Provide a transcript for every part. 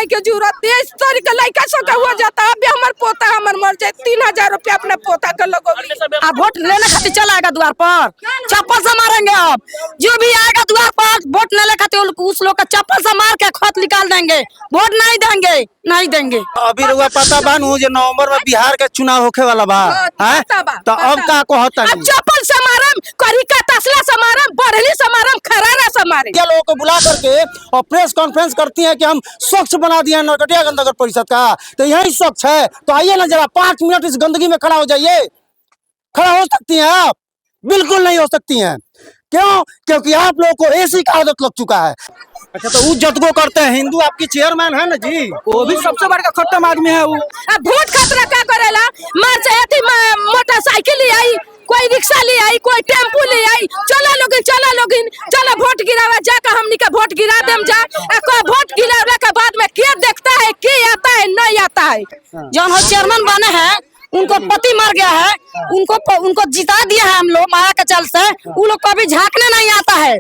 नहीं के जरूरत है। इस तरह के लड़का सब का हो जाता है। अभी हमार पोता हमार मर जाए 3000 रुपया अपने पोता के लगोगी। आप वोट लेने खातिर चला आएगा द्वार पर, चप्पल से मारेंगे। अब जो भी आएगा द्वार पर वोट लेने खातिर उस लोग का चप्पल से मार के खत निकाल देंगे। वोट नहीं देंगे, नहीं देंगे। अभी रुआ पता बानू जो नवंबर में बिहार के चुनाव होखे वाला बा, हैं? तो अब का को होता है? चप्पल से मारम, करिका तसला से मारम, बढ़ली से मारम, खरारा से मारे। क्या लोगों को बुला करके और प्रेस कॉन्फ्रेंस करती हैं कि हम स्वच्छ बना दिए हैं नरकटियागंज नगर परिषद का, तो यही स्वच्छ है। तो आइए ना जरा 5 मिनट इस गंदगी में खड़ा हो जाइए। खड़ा हो सकती हैं आप? बिल्कुल नहीं हो सकती हैं। क्यों? क्योंकि आप लोगों को ऐसी का आदत लग चुका है। अच्छा, तो वो जतगो करते हैं हिंदू आपकी चेयरमैन है ना जी, वो भी सबसे बड़ा खट्टम आदमी है वो। वोट खतरा क्या करेला? मार से मोटरसाइकिल ले आई, कोई रिक्शा ले आई, कोई टेम्पू ले आई। चलो लोगिन चलो वोट गिरावा, जाकर हमनी का वोट गिरा देम जा। वोट गिराने के बाद में क्या देखता है, क्या आता है, नहीं आता है। जो चेयरमैन बने हैं उनको पति मर गया है, उनको जिता दिया है हम लोग माया के चल से। वो लोग कभी झांकने नहीं आता है।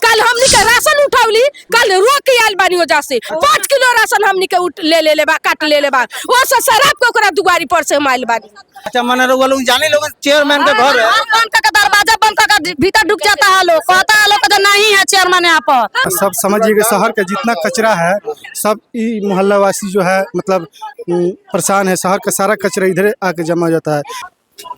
कल हमनी के राशन उठौली, कल रोक के आयल बानी वजह से 5 किलो राशन हमनी के ले बा, काट ले बा। वो से शराब के ओकरा दुआरी पर से माइल बानी। अच्छा, मने रउआ लोग जाने लोग चेयरमैन के घर है, बंद का दरवाजा बंद का भीतर ढुक जाता है। लोग कहता है लोग तो नहीं है चेयरमैन यहाँ पर। सब समझिए शहर का जितना कचरा है सब मोहल्ला वासी जो है मतलब परेशान है। शहर का सारा कचरा इधर आके जमा जाता है।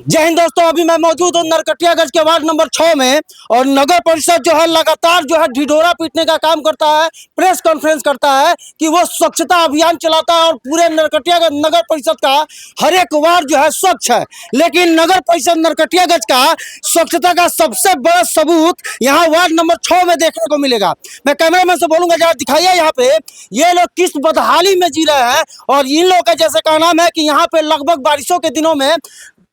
जय हिंद दोस्तों, अभी मैं मौजूद हूँ नरकटियागंज के वार्ड नंबर 6 में। और नगर परिषद जो है लगातार जो है ढिढोरा पीटने का काम करता है, प्रेस कॉन्फ्रेंस करता है कि वो स्वच्छता अभियान चलाता है और पूरे नरकटियागंज नगर परिषद का हर एक वार्ड जो है स्वच्छ है। लेकिन नगर परिषद नरकटियागंज का स्वच्छता का सबसे बड़ा सबूत यहाँ वार्ड नंबर 6 में देखने को मिलेगा। मैं कैमरामैन से बोलूंगा जरा दिखाइए यहाँ पे ये लोग किस बदहाली में जी रहे हैं। और इन लोगों का जैसे का नाम है कि यहाँ पे लगभग बारिशों के दिनों में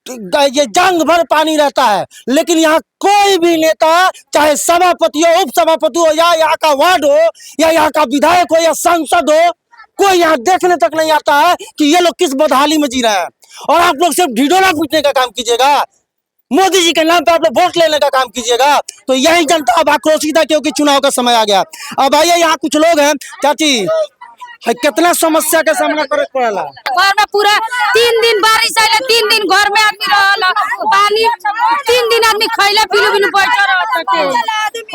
ये जंग भर पानी रहता है, लेकिन यहाँ कोई भी नेता, चाहे सभापति हो, उप सभापति हो, या यहाँ का वार्ड हो, या यहाँ का विधायक हो, या सांसद हो, कोई यहाँ देखने तक नहीं आता है कि ये लोग किस बदहाली में जी रहे हैं। और आप लोग सिर्फ ढिढोरा पीटने का काम कीजिएगा, मोदी जी के नाम पे आप लोग वोट लेने का काम कीजिएगा, तो यही जनता अब आक्रोशित है क्योंकि चुनाव का समय आ गया। अब आइए यहाँ कुछ लोग हैं। चाची, कितना समस्या का सामना करे पड़ेला? घर में पूरा 3 दिन बारिश आइले, 3 दिन घर में आदमी रहला, पानी 3 दिन आदमी खैले पीले बिनु बैठा रहता है।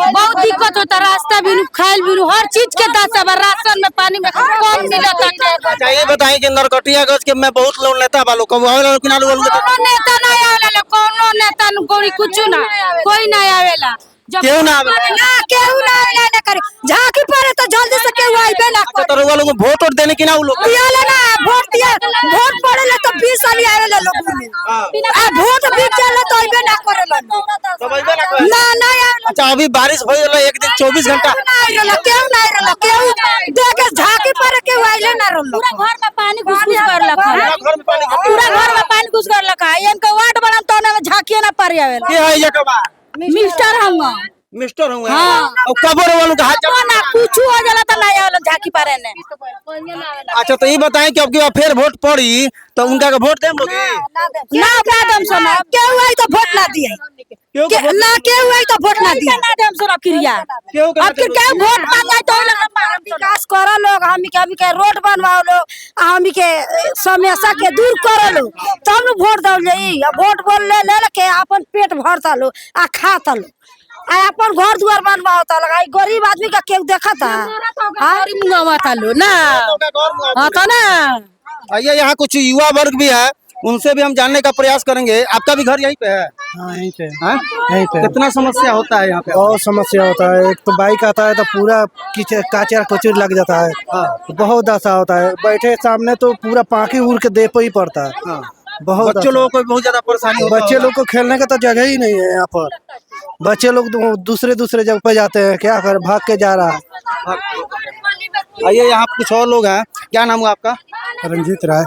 बहुत दिक्कत होता, रास्ता बिनु, खाइल बिनु, हर चीज के दासा बा, राशन में पानी में कम मिलता है। अच्छा, ये बताइए कि नरकटियागंज के में बहुत लोग नेता वालों को आवेला, लेकिन कोनो नेता नहीं आवेला, कोनो नेता कोई कुछ ना, कोई नहीं आवेला। क्यों ना आवेला? ना केहू ना आवेला ना करे, झांकी पड़े तो जल्दी से केहू आइबे ना। अच्छा, तो रउआ लोग को वोट देने की ना वो लोग दियाले ना वोट दिया, वोट पड़ेला तो 20 साल आवेला लोग में। आ वोट बीत जाला तो आइबे ना करेला, सब आइबे ना करे ना ना आवेला। अच्छा, अभी बारिश भइल रहा एक दिन 24 घंटा ना आवेला, केहू ना आवेला, केहू देखे झांकी पड़े केहू आइले ना रहल। पूरा घर में पानी घुस कर रखा है, घर में पानी पूरा घर में पानी घुस कर रखा है। इनका वार्ड बना तो ना झांकी ना पारी आवेला। ये है ये कबा मिस्टर हम मिस्टर हूं। हाँ। और कबर वालों का हाथ ना कुछ हो जाला तो नहीं आवेला झांकी पारे ने। अच्छा, तो ये बताएं कि अब की फिर वोट पड़ी तो उनका का वोट देम लोगे ना दम सुना केहू आई तो वोट ना दिए, ना केहू आई तो वोट ना दिए, ना दम सुना क्रिया। अब फिर केहू वोट मांगे तो विकास करो लोग, हम के रोड बनवाओ लोग, हम के समस्या के दूर करो लोग, तब न वोट दो जाई। वोट बोल ले के अपन पेट भरता लो आ खाता लो, आ अपन घर दुआर बनवाता लगा। गरीब आदमी का केहू देखा था हारी मुंगावा लो ना। हां तो ना। आइए, यहाँ कुछ युवा वर्ग भी है, उनसे भी हम जानने का प्रयास करेंगे। आपका भी घर यहीं पे है? हाँ, यहीं पे। हाँ? यहीं पे कितना समस्या होता है यहाँ पे? बहुत समस्या होता है। एक तो बाइक आता है तो पूरा काचर कचूर लग जाता है। हाँ। बहुत दशा होता है, बैठे सामने तो पूरा पाखी उड़ के दे पे ही पड़ता है। हाँ। बहुत बच्चों लोगों को बहुत ज्यादा परेशानी होता है। बच्चे लोग को खेलने का तो जगह ही नहीं है यहाँ पर। बच्चे लोग दूसरे जगह पे जाते हैं, क्या कर भाग के जा रहा है। आइए, यहाँ कुछ और लोग हैं। क्या नाम है आपका? रंजीत राय।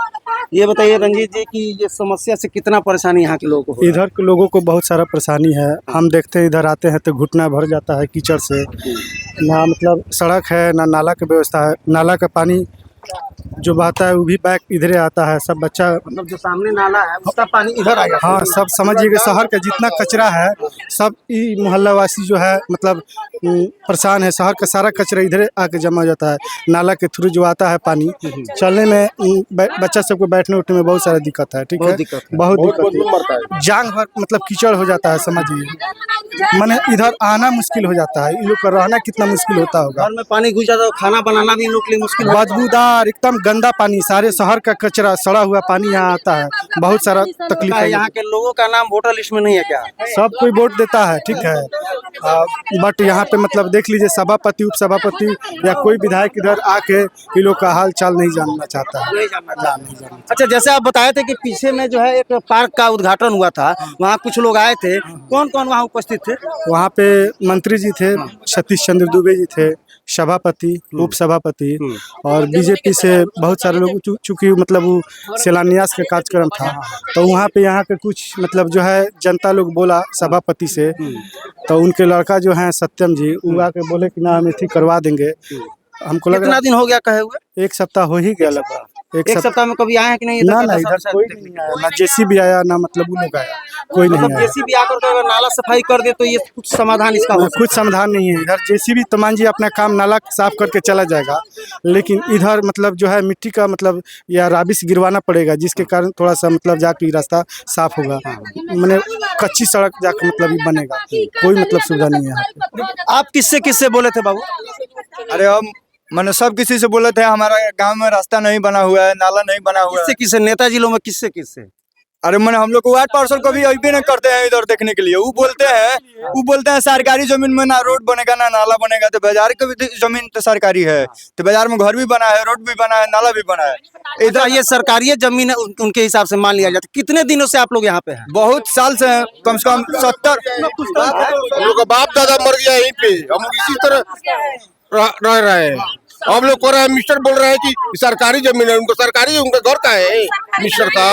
ये बताइए रंजीत जी कि ये समस्या से कितना परेशानी यहाँ के लोगों को हो रहा है? इधर के लोगों को बहुत सारा परेशानी है। हम देखते हैं इधर आते हैं तो घुटना भर जाता है कीचड़ से। ना मतलब सड़क है, ना नाला की व्यवस्था है। नाला का पानी जो बहता है वो भी बैक इधरे आता है। सब बच्चा मतलब जो सामने नाला है उसका पानी इधर आ जाता है। हाँ, सब समझिए कि शहर का जितना कचरा है सब ई मोहल्ला वासी जो है मतलब परेशान है। शहर का सारा कचरा इधर आके जमा हो जाता है। नाला के थ्रू जो आता है पानी, चलने में बच्चा सबको बैठने उठने में बहुत सारा दिक्कत है। ठीक है, बहुत दिक्कत है। जांग भर मतलब कीचड़ हो जाता है, समझिए। मैंने इधर आना मुश्किल हो जाता है। इन लोग का रहना कितना मुश्किल होता होगा। घर में पानी घुस जाता है, खाना बनाना भी इन लोग के लिए मुश्किल है। बदबूदार एकदम गंदा पानी, सारे शहर का कचरा सड़ा हुआ पानी यहाँ आता है। बहुत सारा तकलीफ है। यहाँ के लोगों का नाम वोटर लिस्ट में नहीं है क्या? सब कोई वोट देता है, ठीक है, बट यहाँ पे मतलब देख लीजिए सभापति उप सभापति या कोई विधायक इधर आके इन लोग का हाल चाल नहीं जानना चाहता है। नहीं जानना। अच्छा, जैसे आप बताए थे कि पीछे में जो है एक पार्क का उद्घाटन हुआ था, वहाँ कुछ लोग आए थे, कौन कौन वहाँ उपस्थित थे? वहाँ पे मंत्री जी थे, सतीश चंद्र दुबे जी थे, सभापति उप सभापति और बीजेपी से बहुत सारे लोग, चूंकि मतलब वो शिलान्यास का कार्यक्रम था तो वहाँ पे यहाँ के कुछ मतलब जो है जनता लोग बोला सभापति से, तो उनके लड़का जो है सत्यम जी वो आके बोले कि ना हम इसी करवा देंगे। हमको लग कितना दिन हो गया कहे हुए? एक सप्ताह हो ही गया लगभग। एक सप्ताह में कभी आए हैं कि नहीं? ना ना, इधर कोई नहीं आया, ना जेसीबी आया, ना मतलब वो लोग आया, कोई नहीं आया। जेसीबी आकर के अगर नाला सफाई कर दे तो ये कुछ समाधान इसका हो? कुछ समाधान नहीं है इधर। जेसीबी तो मान जी अपना काम नाला साफ करके चला जाएगा, लेकिन इधर मतलब जो है मिट्टी का मतलब या राबिश गिरवाना पड़ेगा, जिसके कारण थोड़ा सा मतलब जाके रास्ता साफ होगा। मैंने कच्ची सड़क जाकर मतलब बनेगा, कोई मतलब सुविधा नहीं है यहाँ पे। आप किससे किससे बोले थे बाबू? अरे हम मैंने सब किसी से बोले थे, हमारा गांव में रास्ता नहीं बना हुआ है, नाला नहीं बना हुआ है। किससे किससे? नेताजी लोग में किससे किससे? अरे मैंने हम लोग को वार्ड पार्षद को भी अभी नहीं करते हैं इधर देखने के लिए। वो बोलते हैं सरकारी जमीन में ना रोड बनेगा ना नाला बनेगा। तो बाजार की भी जमीन तो सरकारी है, तो बाजार में घर भी बना है, रोड भी बना है, नाला भी बना है। इधर ये सरकारी जमीन है, उनके हिसाब से मान लिया जाता है। कितने दिनों से आप लोग यहाँ पे हैं? बहुत साल से हैं, कम से कम 70। हम लोग का बाप दादा मर गया यहीं पे, हम लोग इसी तरह रह रहे हैं। हम लोग को रहा है, मिस्टर बोल रहे हैं कि सरकारी जमीन है, उनको सरकारी, उनका घर का है मिस्टर का।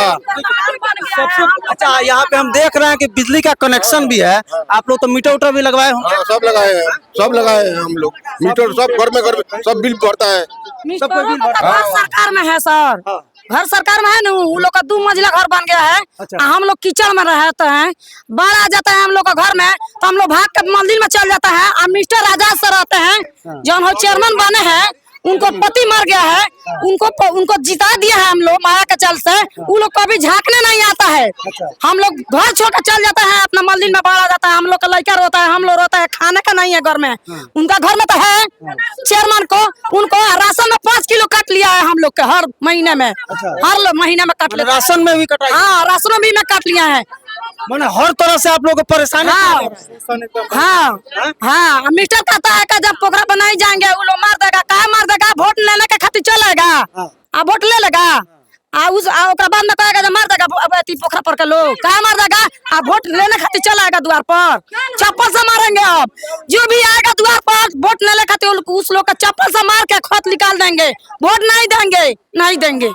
अच्छा, यहाँ पे हम देख रहे हैं कि बिजली का कनेक्शन भी है। आप लोग तो मीटर उटर भी लगवाए होंगे? हाँ, सब लगाए हैं हम लोग। मीटर सब घर में सब बिल भरता है। घर सरकार में है सर, घर सरकार में है ना। उन लोग का 2 मंजिला घर बन गया है। हम लोग कीचड़ में रहते हैं, बाढ़ आ जाता है हम लोग का घर में तो हम लोग भाग कर मंदिर में चल जाता है। और मिस्टर आजाद सर रहते हैं जो हम चेयरमैन बने हैं, उनको पति मर गया है, उनको जिता दिया है हम लोग माया के चल से। वो लोग कभी झांकने नहीं आता है। हम लोग घर छोड़ कर चल जाता है, अपना मंदिर में बाढ़ आ जाता है, हम लोग का लड़का रोता है, हम लोग रोता है, खाने का नहीं है घर में। उनका घर में तो है चेयरमैन को, उनको राशन में 5 किलो काट लिया है हम लोग के हर महीने में। हर महीने में काट लिया, राशन में भी कटा? हाँ, राशन में भी मैं काट लिया है। मैंने हर तरह से आप लोग को परेशानी। हाँ, मिस्टर कहता है कि जब पोखरा बनाई जाएंगे वो लोग मार देगा। कहा मार देगा? वोट लेने के खातिर चलेगा, वोट ले लेगा, ओकरा बाद में कहेगा जब मार देगा पोखरा पर के लोग। कहा मार देगा? वोट लेने खातिर चलाएगा द्वार पर, चप्पल से मारेंगे। अब जो भी आएगा द्वार पर वोट लेने खातिर उस लोग का चप्पल से मार के खत निकाल देंगे। वोट नहीं देंगे।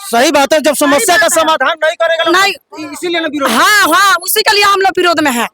सही बात है, जब समस्या का समाधान नहीं करेगा नहीं, इसीलिए ना विरोध। हाँ, उसी के लिए हम लोग विरोध में है।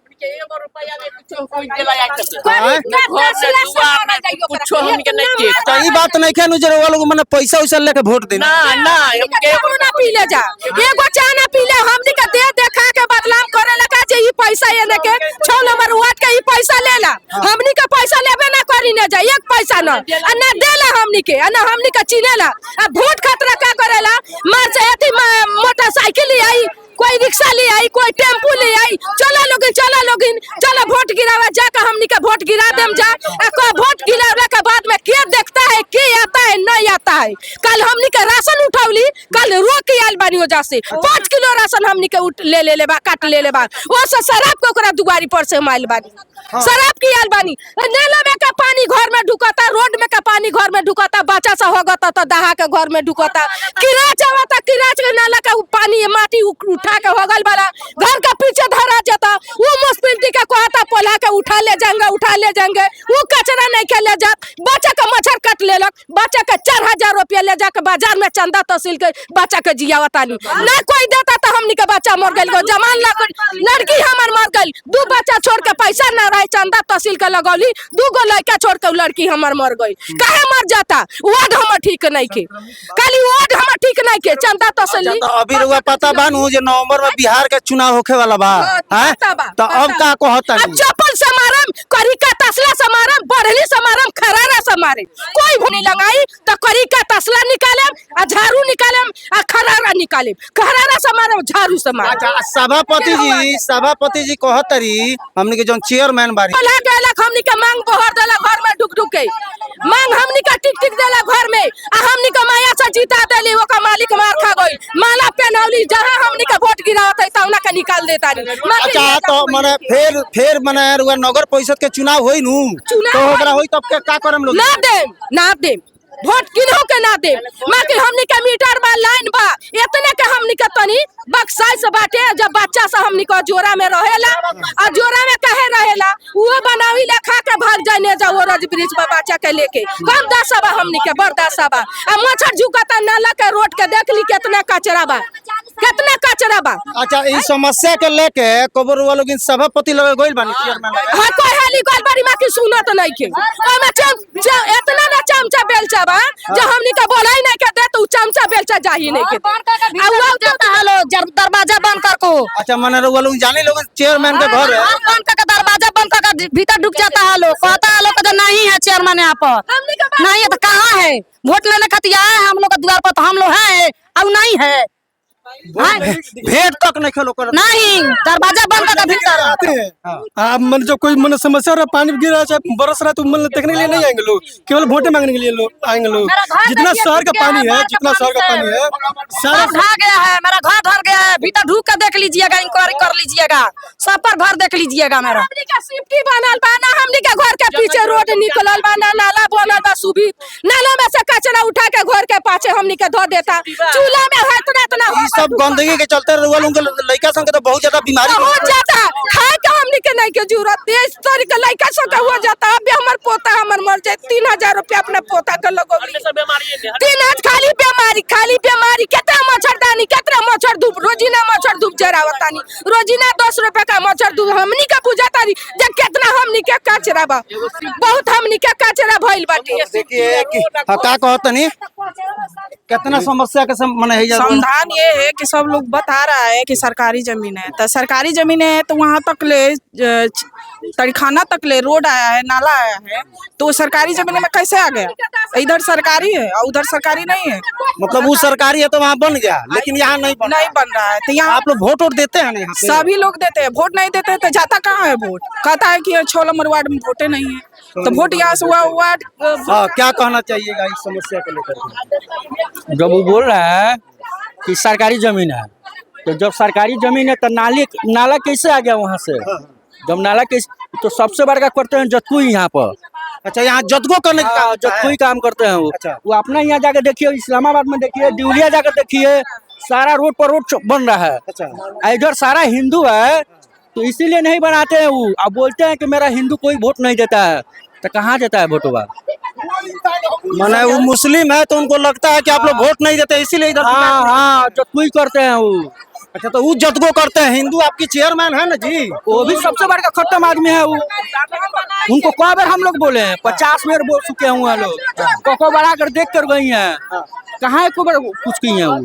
सही बात नहीं क्या नजर वालों को मैंने पैसा वैसा लेके वोट देना ना पी ले जा, एगो चाय ना पी ले। हमनी के दे देखा के बदलाव करे लगा जे ई पैसा ये लेके 6 नंबर वार्ड के ई पैसा लेला। हमनी के पैसा लेबे ना करी ना जा, एक पैसा ना देला हमनी के, ना हमनी के चिनेला। वोट खतरा का करेला, मार से अथी मोटरसाइकिल आई, कोई रिक्शा ले आई, कोई टेम्पू ले आई। चलो लोगिन चलो वोट गिरावा, जाकर हमनी के वोट गिरा देम जा। वोट गिराने के बाद में के देखता है, के आता है नहीं आता है। कल हमनी के राशन उठावली, कल रोक के आयल बानी वजह से 5 किलो राशन हमनी के ले बा, काट ले बा। वो से शराब के ओकरा दुआरी पर से माइल बानी, शराब की आयल बानी। नाला में का पानी घर में ढुकता, रोड में का पानी घर में ढुकता, बच्चा से होगता तो दहा के घर में ढुकता। किराच आवता, किराच के नाला का पानी माटी उठा के होगल वाला घर का पीछे धरा जाता। वो मुस्पिलिटी का कहता पोला के उठा ले जाएंगे। वो कचरा नहीं खेले जा, बच्चा का मच्छर काट लेलक, बच्चा का 4 1000 रुपया ले जाके बाजार में चंदा तहसील के बच्चा के जियावतानी ना कोई देता तो हमनी के बच्चा मर गइल जवान लड़की हमर मर गइल 2 बच्चा छोड़ के पैसा ना रहे चंदा तहसील के लगौली 2 गो लड़का छोड़ के लड़की हमर मर गई काहे मर जाता वार्ड हमर ठीक नहीं के खाली वार्ड हमर ठीक नहीं के चंदा तहसील तो अभी रुआ पता बानू जे नवंबर में बिहार के चुनाव होखे वाला बा हैं तो अब का कहता अब चप्पल समारम करिका तसला समारम बढ़ली समारम खरारा समारे कोई भूनी लगाई तो करिका तसला निकालेम आ झाड़ू निकालेम आ खरारा निकालेम खरारा समारम झाड़ू समारम अच्छा सभापति जी कहतरी हमनी के जोन चेयरमैन बारी बोला गेला हमनी के मांग बहर देला घर में ढुक ढुक के मांग हमनी का टिक टिक देला घर में आ हमनी के माया से जीता देली ओका मालिक मार खा गई माला पहनौली जहां हमनी के वोट गिरावत है तौना के निकाल देता नी अच्छा तो माने फिर माने रुआ नगर परिषद के चुनाव होई नु तो ओकरा होई तब के का करम लोग ना दे वोट किन्हो के ना दे माके हमनी के मीटर बा लाइन बा इतने के हमनी के तनी बक्साई से बाटे जब बच्चा से हमनी को जोरा में रहेला आ जोरा में कहे रहेला वो बनावी ले खा के भाग जाने जा वो रज ब्रिज पर बच्चा के लेके कम दसबा हमनी के बर्दाश्त बा आ मच्छर झुकता नाला के रोड के देख ली कितना कचरा बा अच्छा इस समस्या के लेके कबर वालों की सभापति लगे गइल बानी चेयरमैन हां कोई हाली गइल बारी माकी सुनत नहीं के ओमे इतना ना चमचा बेलचा बा जो हमनी के बोलाई नहीं के दे तो चमचा बेलचा जाही नहीं के आ वो जाता हेलो दरवाजा बंद कर को अच्छा माने वालों जाने लोग चेयरमैन के घर है बंद करके दरवाजा बंद करके भीतर ढुक जाता है लोग कहता है लोग नहीं है चेयरमैन यहाँ पर नहीं है तो कहाँ है वोट लेने खातिर आए हम लोग के द्वार पर तो हम लोग है अब नहीं है भेंट तक नहीं खेलो कर नहीं दरवाजा बंद करके भीतर आप मन जो कोई मन समस्या रहा पानी गिर रहा है बरस रहा है तो मन देखने के लिए नहीं आएंगे लोग केवल वोटे मांगने के लिए लोग आएंगे लोग जितना शहर का पानी है सारा ढा गया है मेरा घर ढर गया है भीतर ढूक कर देख लीजिएगा इंक्वायरी कर लीजिएगा सब पर घर देख लीजिएगा मेरा हमनी का सिफ्टी बनल बा ना हमनी के घर के पीछे रोड निकलल बा ना नाला बनल बा सुबीत नाला में से कचरा उठा के घर के पाछे हमनी के धो देता चूल्हा में है इतना सब गंदगी के चलते वालों के लड़का संग तो बहुत ज्यादा बीमारी हो जाता खाए के हमनी के नहीं के जरूरत है इस तरह के लड़का संग हो जाता अब हमर पोता हमर मर जाए 3000 रुपया अपने पोता के लगोली 3000 खाली बीमारी कितना मच्छरदानी कितना मच्छर धूप रोजीना मच्छर धूप जरावतानी रोजीना 10 रुपया का मच्छर धूप हमनी के बुझातानी जे कितना हमनी के कचरा बा बहुत हमनी के कचरा भइल बाटे देखिए का कहतनी कितना समस्या के माने है समाधान ये है कि सब लोग बता रहा है कि सरकारी जमीन है तो सरकारी जमीन है तो वहाँ तक ले तड़खाना तक ले रोड आया है नाला आया है तो सरकारी जमीन में कैसे आ गया इधर सरकारी है और उधर सरकारी नहीं है मतलब वो सरकारी है तो वहाँ बन गया लेकिन यहाँ नहीं बन रहा है तो यहाँ आप लोग वोट देते हैं ना सभी लोग देते हैं वोट नहीं देते तो जाता कहाँ है वोट कहता है कि 6 नंबर वार्ड में वोटे नहीं है तो वोट यहाँ से वार्ड क्या कहना चाहिएगा इस समस्या को लेकर जब वो बोल रहा है कि सरकारी जमीन है तो जब सरकारी जमीन है तो नाला कैसे आ गया वहाँ से जब नाला के तो सबसे बड़का करते हैं जतकुई यहाँ पर अच्छा यहाँ जतगो करने का जतकुई काम करते हैं वो अच्छा। वो अपना यहाँ जाकर देखिए इस्लामाबाद में देखिए डिउलिया जाकर देखिए सारा रोड पर रोड बन रहा है अच्छा इधर सारा हिंदू है तो इसीलिए नहीं बनाते हैं वो अब बोलते हैं कि मेरा हिंदू कोई वोट नहीं देता है तो कहाँ देता है वोटवा माने वो मुस्लिम है तो उनको लगता है कि आप लोग वोट नहीं देते इसीलिए इधर हाँ जतकुई करते हैं वो अच्छा तो वो जतगो करते हैं हिंदू आपकी चेयरमैन है ना जी वो भी सबसे बड़ा खत्म आदमी है वो उनको कई बार हम लोग बोले हैं 50 बार बोल चुके हैं लोग को बढ़ा कर देख कर गई हैं कहाँ को कुछ की है वो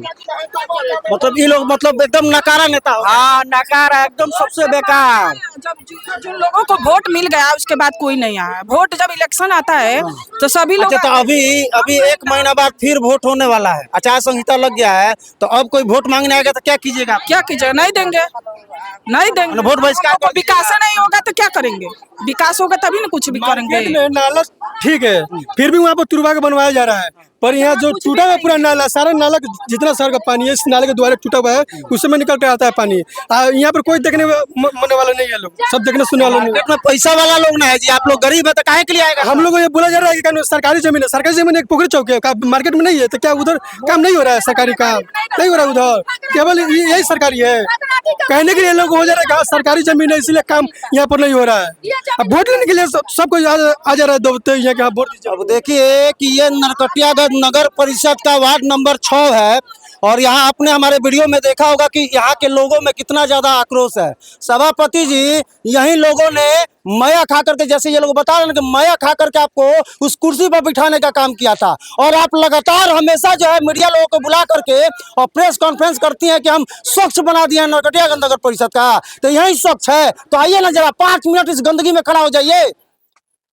मतलब ये लोग मतलब एकदम नकारा नेता हाँ नकारा एकदम सबसे बेकार जब जिन लोगों को वोट मिल गया उसके बाद कोई नहीं आया वोट जब इलेक्शन आता है तो सभी लोग अच्छा तो अभी 1 महीना बाद फिर वोट होने वाला है आचार संहिता लग गया है तो अब कोई वोट मांगने आएगा तो क्या कीजिएगा क्या कीजिएगा नहीं देंगे वोट बहिष्कार विकास नहीं होगा तो क्या करेंगे विकास होगा तभी ना कुछ भी करेंगे नाला ठीक है फिर भी वहाँ पर तुरवा के बनवाया जा रहा है पर यहाँ जो टूटा हुआ पूरा नाला सारा नाला जितना शहर का पानी है इस नाले के द्वारा टूटा हुआ है उसमें निकल के आता है पानी यहाँ पर कोई देखने मरने वाला नहीं है लोग सब देखने सुनने वाला नहीं पैसा वाला लोग ना है जी आप लोग गरीब है तो काहे के लिए आएगा हम लोग को ये बोला जा रहा है कि सरकारी जमीन एक पोखरी चौक है मार्केट में नहीं है तो क्या उधर काम नहीं हो रहा है सरकारी काम नहीं हो रहा है उधर केवल यही सरकारी है कहने के लिए लोग हो जा रहा है सरकारी जमीन है इसलिए काम यहाँ पर नहीं हो रहा है अब वोट लेने के लिए सबको आ जा रहा है दो यहाँ वोट दीजिए। अब देखिए कि ये नरकटियागंज नरकटियागंज नगर परिषद का वार्ड नंबर 6 है और यहाँ आपने हमारे वीडियो में देखा होगा कि यहाँ के लोगों में कितना ज्यादा आक्रोश है। सभापति जी यही लोगों ने माया खा करके, जैसे ये लोग बता रहे हैं कि माया खा करके आपको उस कुर्सी पर बिठाने का काम किया था और आप लगातार हमेशा जो है मीडिया लोगों को बुला करके और प्रेस कॉन्फ्रेंस करती हैं कि हम स्वच्छ बना दिए नरकटियागंज नगर परिषद का। तो यही स्वच्छ है तो आइए ना जरा 5 मिनट इस गंदगी में खड़ा हो जाइए।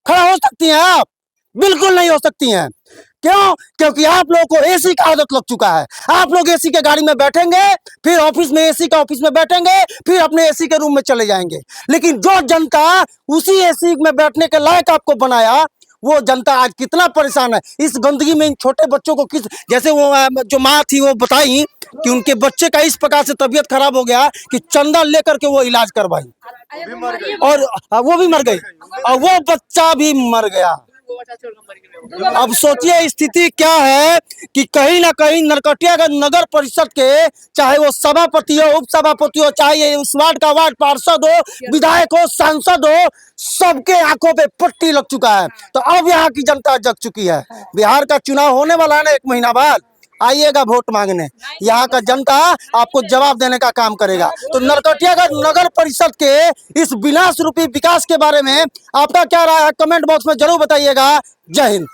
खड़ा हो सकती हैं आप? बिल्कुल नहीं हो सकती हैं। क्यों? क्योंकि आप लोगों को एसी का आदत लग चुका है। आप लोग एसी के गाड़ी में बैठेंगे, फिर ऑफिस में एसी का ऑफिस में बैठेंगे, फिर अपने एसी के रूम में चले जाएंगे। लेकिन जो जनता उसी एसी में बैठने के लायक आपको बनाया, वो जनता आज कितना परेशान है इस गंदगी में। इन छोटे बच्चों को किस, जैसे वो जो माँ थी वो बताई कि उनके बच्चे का इस प्रकार से तबीयत खराब हो गया कि चंदा लेकर के वो इलाज करवाई और वो भी मर गई और वो बच्चा भी मर गया। अब सोचिए स्थिति क्या है कि कहीं ना कहीं नरकटियागंज नगर परिषद के, चाहे वो सभापति हो, उप सभापति हो, चाहे ये उस वार्ड का वार्ड पार्षद हो, विधायक हो, सांसद हो, सबके आंखों पे पट्टी लग चुका है। तो अब यहाँ की जनता जग चुकी है। बिहार का चुनाव होने वाला है ना 1 महीना बाद, आइएगा वोट मांगने, यहाँ का जनता आपको जवाब देने का काम करेगा। तो नरकटियागंज नगर परिषद के इस विनाश रूपी विकास के बारे में आपका क्या राय है कमेंट बॉक्स में जरूर बताइएगा। जय हिंद।